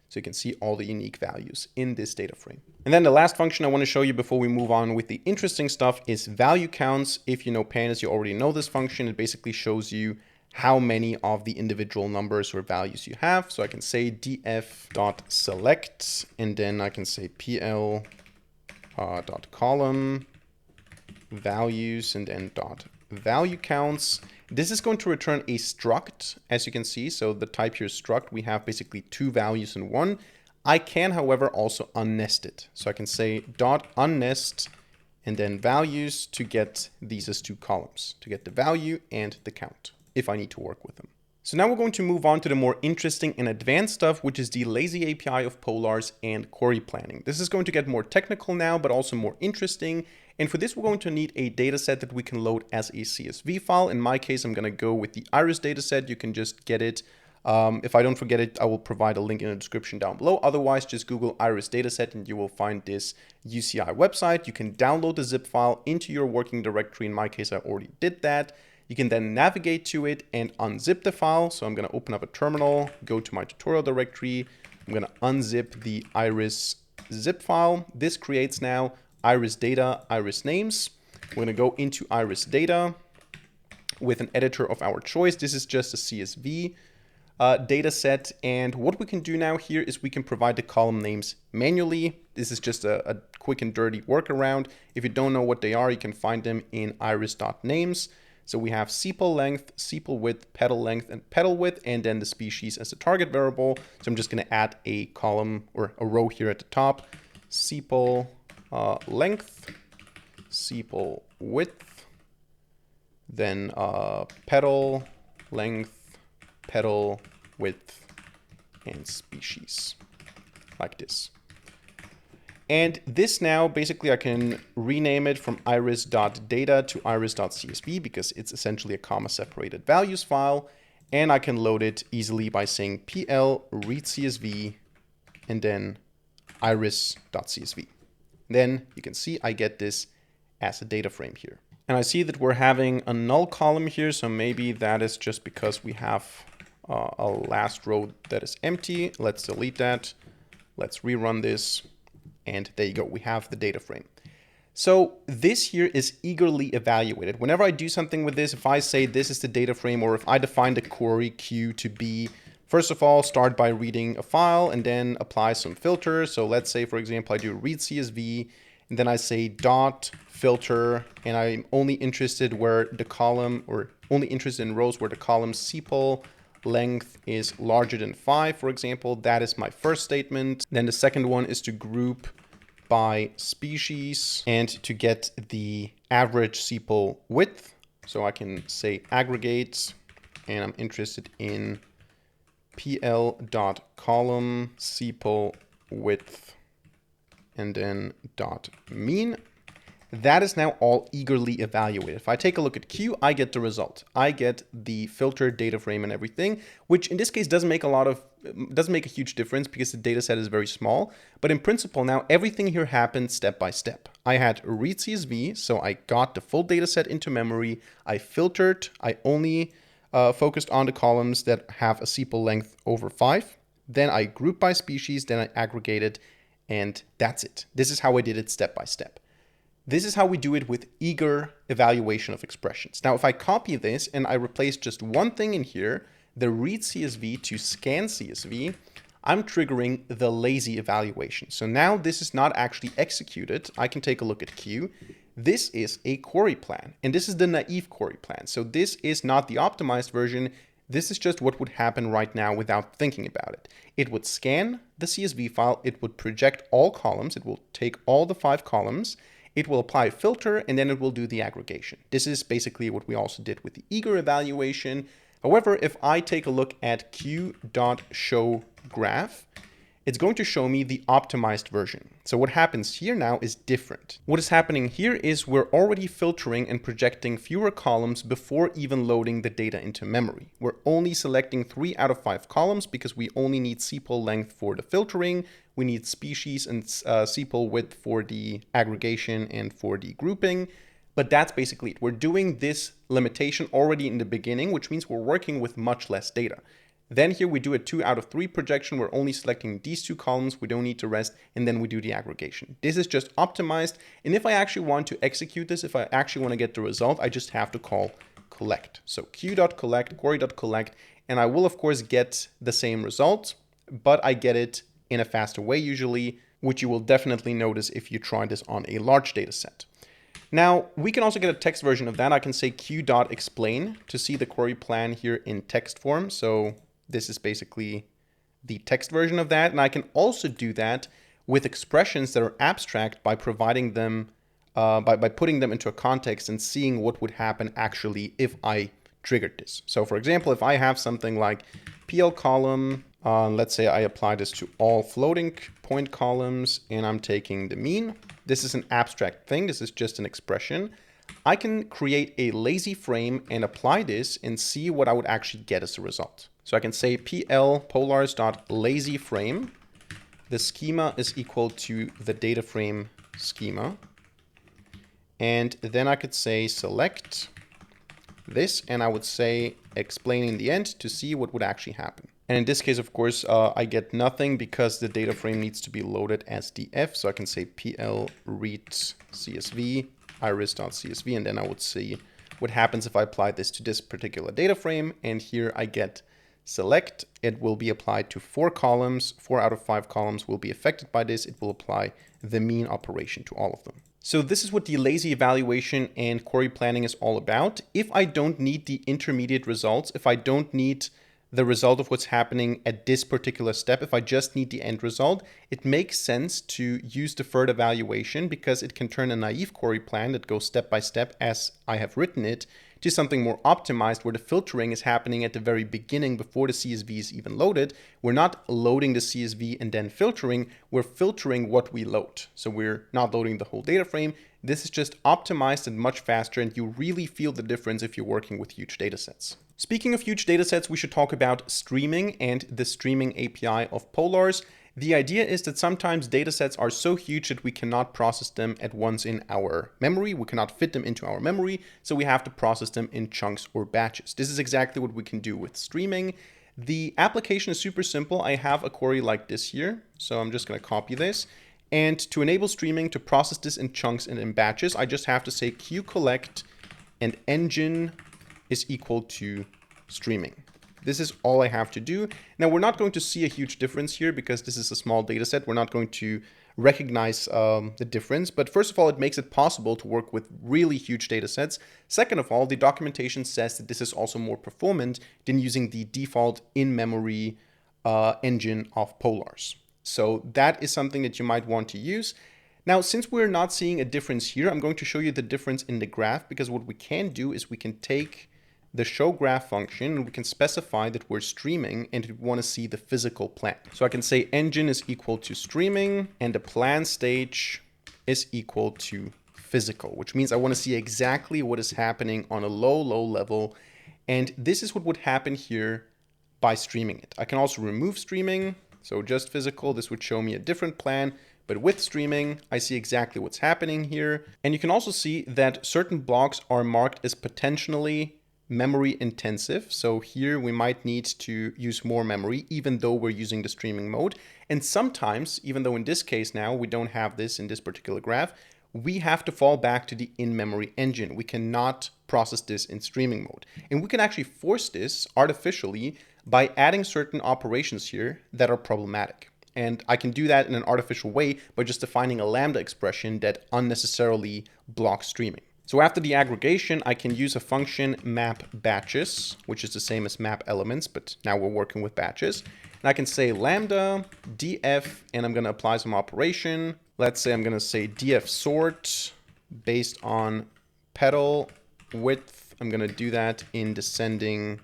So you can see all the unique values in this data frame. And then the last function I want to show you before we move on with the interesting stuff is value counts. If you know Pandas, you already know this function. It basically shows you how many of the individual numbers or values you have. So I can say df.select, and then I can say pl dot column values and then dot value counts. This is going to return a struct, as you can see. So the type here is struct. We have basically two values in one. I can, however, also unnest it. So I can say dot unnest and then values to get these as two columns, to get the value and the count, if I need to work with them. So now we're going to move on to the more interesting and advanced stuff, which is the lazy API of Polars and query planning. This is going to get more technical now, but also more interesting. And for this, we're going to need a data set that we can load as a CSV file. In my case, I'm going to go with the iris data set. You can just get it. If I don't forget it, I will provide a link in the description down below. Otherwise, just Google iris dataset and you will find this UCI website. You can download the zip file into your working directory. In my case, I already did that. You can then navigate to it and unzip the file. So I'm going to open up a terminal, go to my tutorial directory. I'm going to unzip the iris zip file. This creates now iris data, iris names. We're going to go into iris data with an editor of our choice. This is just a CSV data set. And what we can do now here is we can provide the column names manually. This is just a quick and dirty workaround. If you don't know what they are, you can find them in iris.names. So we have sepal length, sepal width, petal length, and petal width, and then the species as a target variable. So I'm just going to add a column or a row here at the top. Sepal length, sepal width, then petal length, petal width, and species, like this. And this now, basically I can rename it from iris.data to iris.csv because it's essentially a comma separated values file. And I can load it easily by saying pl read CSV and then iris.csv. Then you can see I get this as a data frame here. And I see that we're having a null column here. So maybe that is just because we have a last row that is empty. Let's delete that. Let's rerun this. And there you go. We have the data frame. So this here is eagerly evaluated. Whenever I do something with this, if I say this is the data frame, or if I define the query queue to be, first of all, start by reading a file and then apply some filters. So let's say, for example, I do read CSV and then I say dot filter, and I'm only interested where the column, or only interested in rows where the column sepal length is larger than 5, for example. That is my first statement. Then the second one is to group by species and to get the average sepal width. So I can say aggregate, and I'm interested in pl.column sepal width and then dot mean. That is now all eagerly evaluated. If I take a look at Q, I get the result. I get the filtered data frame and everything, which in this case doesn't make a huge difference because the data set is very small. But in principle, now everything here happens step by step. I had read CSV, so I got the full data set into memory. I filtered. I only focused on the columns that have a sepal length over 5. Then I grouped by species. Then I aggregated, and that's it. This is how I did it step by step. This is how we do it with eager evaluation of expressions. Now, if I copy this and I replace just one thing in here, the read CSV to scan CSV, I'm triggering the lazy evaluation. So now this is not actually executed. I can take a look at Q. This is a query plan, and this is the naive query plan. So this is not the optimized version. This is just what would happen right now without thinking about it. It would scan the CSV file. It would project all columns. It will take all the 5 columns. It will apply a filter, and then it will do the aggregation. This is basically what we also did with the eager evaluation. However, if I take a look at q.showGraph, it's going to show me the optimized version. So what happens here now is different. What is happening here is we're already filtering and projecting fewer columns before even loading the data into memory. We're only selecting 3 out of 5 columns because we only need sepal length for the filtering. We need species and sepal width for the aggregation and for the grouping. But that's basically it. We're doing this limitation already in the beginning, which means we're working with much less data. Then here we do a 2 out of 3 projection. We're only selecting these 2 columns. We don't need to rest. And then we do the aggregation. This is just optimized. And if I actually want to execute this, if I actually want to get the result, I just have to call collect. So q.collect, query.collect, and I will of course get the same result, but I get it in a faster way usually, which you will definitely notice if you try this on a large data set. Now, we can also get a text version of that. I can say q.explain to see the query plan here in text form. So this is basically the text version of that. And I can also do that with expressions that are abstract by providing them, by putting them into a context and seeing what would happen actually if I triggered this. So for example, if I have something like PL column, let's say I apply this to all floating point columns and I'm taking the mean. This is an abstract thing. This is just an expression. I can create a lazy frame and apply this and see what I would actually get as a result. So I can say pl polars.lazyFrame. The schema is equal to the data frame schema. And then I could say select this, and I would say explain in the end to see what would actually happen. And in this case, of course, I get nothing because the data frame needs to be loaded as df. So I can say pl read CSV iris.csv, and then I would see what happens if I apply this to this particular data frame. And here I get select. It will be applied to 4 columns. 4 out of 5 columns will be affected by this. It will apply the mean operation to all of them. So this is what the lazy evaluation and query planning is all about. If I don't need the intermediate results, if I don't need the result of what's happening at this particular step, if I just need the end result, it makes sense to use deferred evaluation because it can turn a naive query plan that goes step by step as I have written it to something more optimized where the filtering is happening at the very beginning before the CSV is even loaded. We're not loading the CSV and then filtering, we're filtering what we load. So we're not loading the whole data frame. This is just optimized and much faster, and you really feel the difference if you're working with huge data sets. Speaking of huge data sets, we should talk about streaming and the streaming API of Polars. The idea is that sometimes data sets are so huge that we cannot process them at once in our memory. We cannot fit them into our memory, so we have to process them in chunks or batches. This is exactly what we can do with streaming. The application is super simple. I have a query like this here, so I'm just going to copy this. And to enable streaming, to process this in chunks and in batches, I just have to say queue_collect and engine is equal to streaming. This is all I have to do. Now, we're not going to see a huge difference here because this is a small data set. We're not going to recognize the difference. But first of all, it makes it possible to work with really huge data sets. Second of all, the documentation says that this is also more performant than using the default in-memory engine of Polars. So that is something that you might want to use. Now, since we're not seeing a difference here, I'm going to show you the difference in the graph, because what we can do is we can take the show graph function and we can specify that we're streaming and we want to see the physical plan. So I can say engine is equal to streaming and the plan stage is equal to physical, which means I want to see exactly what is happening on a low level. And this is what would happen here by streaming it. I can also remove streaming. So just physical, this would show me a different plan. But with streaming, I see exactly what's happening here. And you can also see that certain blocks are marked as potentially memory intensive. So here we might need to use more memory, even though we're using the streaming mode. And sometimes, even though in this case now we don't have this in this particular graph, we have to fall back to the in-memory engine. We cannot process this in streaming mode. And we can actually force this artificially by adding certain operations here that are problematic. And I can do that in an artificial way by just defining a lambda expression that unnecessarily blocks streaming. So after the aggregation, I can use a function map batches, which is the same as map elements, but now we're working with batches. And I can say lambda df, and I'm going to apply some operation. Let's say I'm going to say df sort based on petal width. I'm going to do that in descending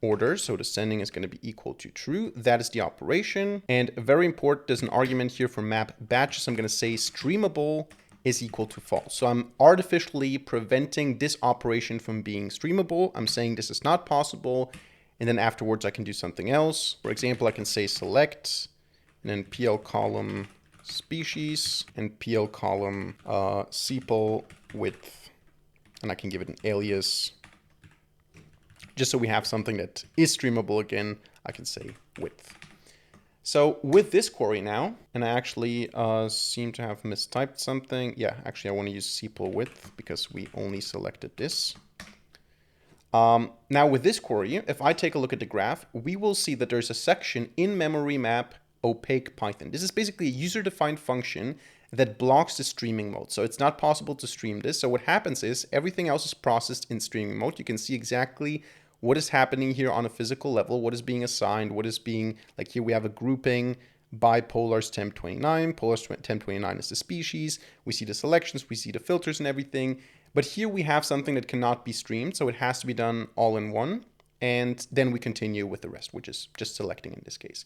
order. So descending is going to be equal to true. That is the operation. And very important, there's an argument here for map batches. I'm going to say streamable is equal to false. So I'm artificially preventing this operation from being streamable. I'm saying this is not possible. And then afterwards I can do something else. For example, I can say select and then PL column species and PL column sepal width. And I can give it an alias. Just so we have something that is streamable again, I can say width. So with this query now, and I actually seem to have mistyped something. Yeah, actually I want to use sepal width because we only selected this. Now with this query, if I take a look at the graph, we will see that there's a section in memory map opaque Python. This is basically a user-defined function that blocks the streaming mode. So it's not possible to stream this. So what happens is everything else is processed in streaming mode. You can see exactly what is happening here on a physical level, what is being assigned, what is being, like here we have a grouping by Polars temp29. Polars temp29 is the species. We see the selections, we see the filters and everything. But here we have something that cannot be streamed, so it has to be done all in one. And then we continue with the rest, which is just selecting in this case.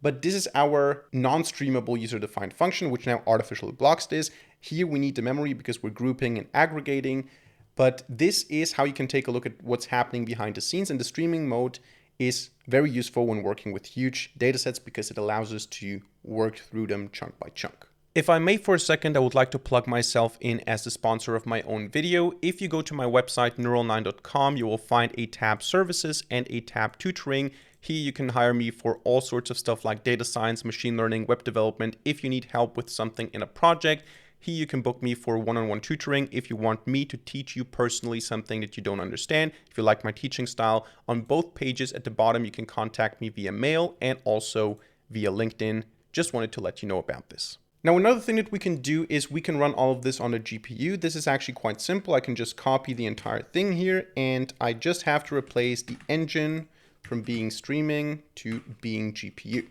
But this is our non-streamable user-defined function, which now artificially blocks this. Here we need the memory because we're grouping and aggregating. But this is how you can take a look at what's happening behind the scenes. And the streaming mode is very useful when working with huge data sets because it allows us to work through them chunk by chunk. If I may for a second, I would like to plug myself in as the sponsor of my own video. If you go to my website, neural9.com, you will find a tab services and a tab tutoring. Here you can hire me for all sorts of stuff like data science, machine learning, web development. If you need help with something in a project, here you can book me for one-on-one tutoring if you want me to teach you personally something that you don't understand. If you like my teaching style, on both pages at the bottom, you can contact me via mail and also via LinkedIn. Just wanted to let you know about this. Now, another thing that we can do is we can run all of this on a GPU. This is actually quite simple. I can just copy the entire thing here, and I just have to replace the engine from being streaming to being GPU.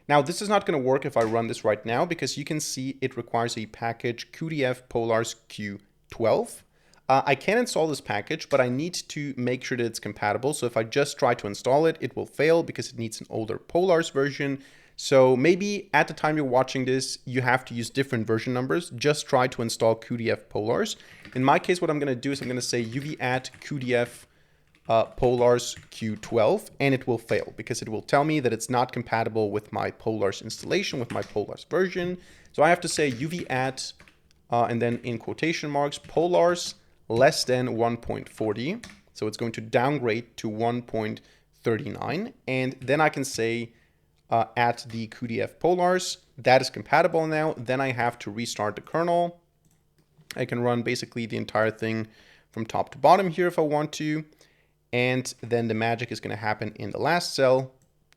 Now, this is not going to work if I run this right now because you can see it requires a package QDF Polars Q12. I can install this package, but I need to make sure that it's compatible. So if I just try to install it, it will fail because it needs an older Polars version. So maybe at the time you're watching this, you have to use different version numbers. Just try to install QDF Polars. In my case, what I'm going to do is I'm going to say uv-add QDF Polars Q12, and it will fail because it will tell me that it's not compatible with my Polars installation, with my Polars version. So I have to say uv-add, and then in quotation marks, Polars less than 1.40. So it's going to downgrade to 1.39. And then I can say at the QDF Polars, that is compatible now. Then I have to restart the kernel. I can run basically the entire thing from top to bottom here if I want to. And then the magic is going to happen in the last cell.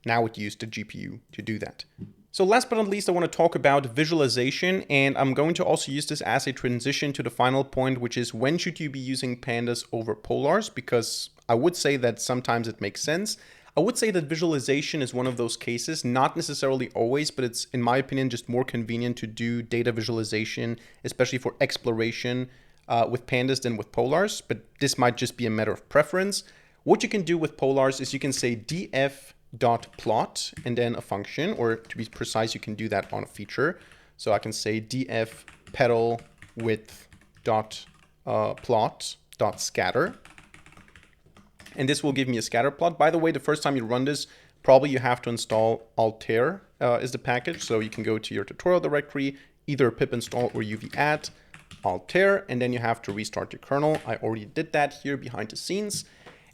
Now it used the GPU to do that. So last but not least, I want to talk about visualization, and I'm going to also use this as a transition to the final point, which is when should you be using Pandas over Polars? Because I would say that sometimes it makes sense. I would say that visualization is one of those cases, not necessarily always, but it's, in my opinion, just more convenient to do data visualization, especially for exploration with Pandas than with Polars, but this might just be a matter of preference. What you can do with Polars is you can say df.plot and then a function, or to be precise, you can do that on a feature. So I can say df pedal width dot plot dot scatter, and this will give me a scatter plot. By the way, the first time you run this, probably you have to install altair is the package. So you can go to your tutorial directory, either pip install or uv-add altair, and then you have to restart your kernel. I already did that here behind the scenes.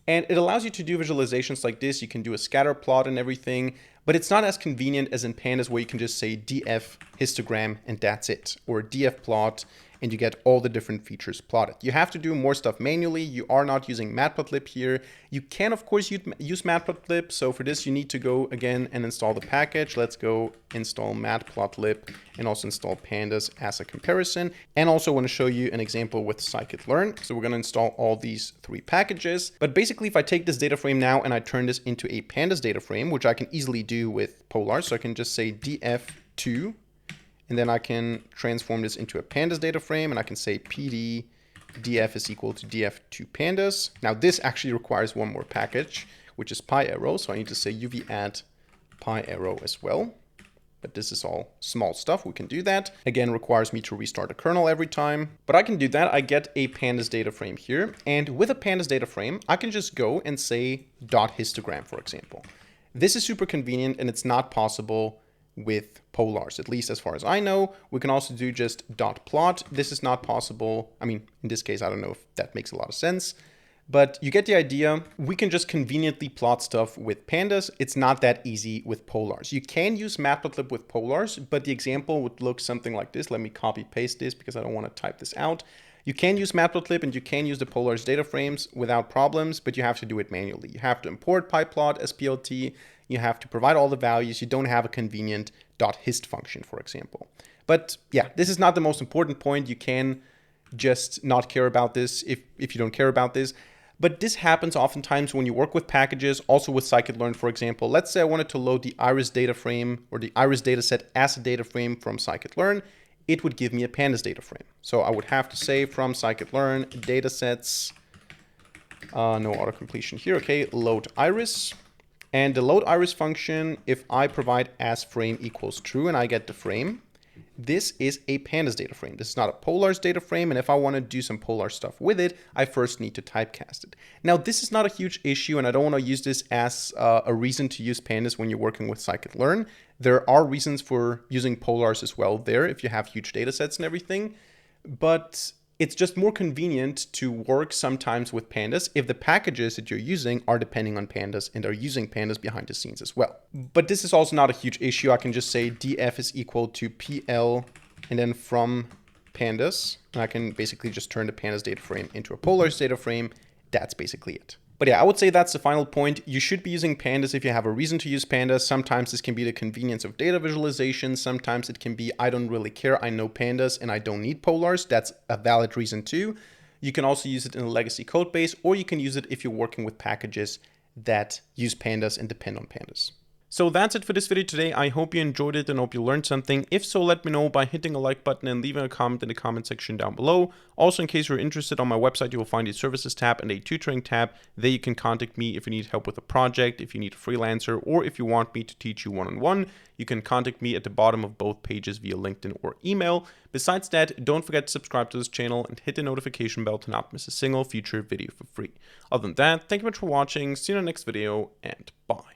And it allows you to do visualizations like this. You can do a scatter plot and everything, but it's not as convenient as in Pandas where you can just say df histogram and that's it, or df plot, and you get all the different features plotted. You have to do more stuff manually. You are not using matplotlib here. You can, of course, use matplotlib. So for this, you need to go again and install the package. Let's go install matplotlib and also install pandas as a comparison. And also want to show you an example with scikit-learn. So we're going to install all these three packages. But basically, if I take this data frame now and I turn this into a pandas data frame, which I can easily do with Polar, so I can just say df2, and then I can transform this into a pandas data frame, and I can say pd df is equal to df2 pandas. Now this actually requires one more package, which is pyarrow. So I need to say uv-add pyarrow as well. But this is all small stuff. We can do that. Again, requires me to restart the kernel every time. But I can do that. I get a pandas data frame here. And with a pandas data frame, I can just go and say .histogram, for example. This is super convenient, and it's not possible with Polars, at least as far as I know. We can also do just .plot. This is not possible. I mean, in this case, I don't know if that makes a lot of sense, but you get the idea. We can just conveniently plot stuff with Pandas. It's not that easy with Polars. You can use matplotlib with Polars, but the example would look something like this. Let me copy paste this because I don't want to type this out. You can use matplotlib and you can use the Polars data frames without problems, but you have to do it manually. You have to import pyplot as PLT. You have to provide all the values. You don't have a convenient .hist function, for example. But yeah, this is not the most important point. You can just not care about this if you don't care about this. But this happens oftentimes when you work with packages, also with scikit-learn, for example. Let's say I wanted to load the iris data frame or the iris dataset as a data frame from scikit-learn. It would give me a pandas data frame. So I would have to say from scikit-learn datasets, no autocompletion here, okay, load iris. And the load iris function, if I provide as frame equals true and I get the frame, this is a pandas data frame. This is not a Polars data frame. And if I want to do some Polar stuff with it, I first need to typecast it. Now, this is not a huge issue, and I don't want to use this as a reason to use pandas when you're working with scikit-learn. There are reasons for using Polars as well there if you have huge data sets and everything. But it's just more convenient to work sometimes with pandas if the packages that you're using are depending on pandas and are using pandas behind the scenes as well. But this is also not a huge issue. I can just say df is equal to pl and then from pandas. And I can basically just turn the pandas data frame into a Polars data frame. That's basically it. But yeah, I would say that's the final point. You should be using pandas if you have a reason to use pandas. Sometimes this can be the convenience of data visualization. Sometimes it can be, I don't really care. I know pandas and I don't need Polars. That's a valid reason too. You can also use it in a legacy code base, or you can use it if you're working with packages that use pandas and depend on pandas. So that's it for this video today. I hope you enjoyed it and hope you learned something. If so, let me know by hitting a like button and leaving a comment in the comment section down below. Also, in case you're interested, on my website, you will find a services tab and a tutoring tab. There you can contact me if you need help with a project, if you need a freelancer, or if you want me to teach you one-on-one. You can contact me at the bottom of both pages via LinkedIn or email. Besides that, don't forget to subscribe to this channel and hit the notification bell to not miss a single future video for free. Other than that, thank you much for watching, see you in the next video, and bye.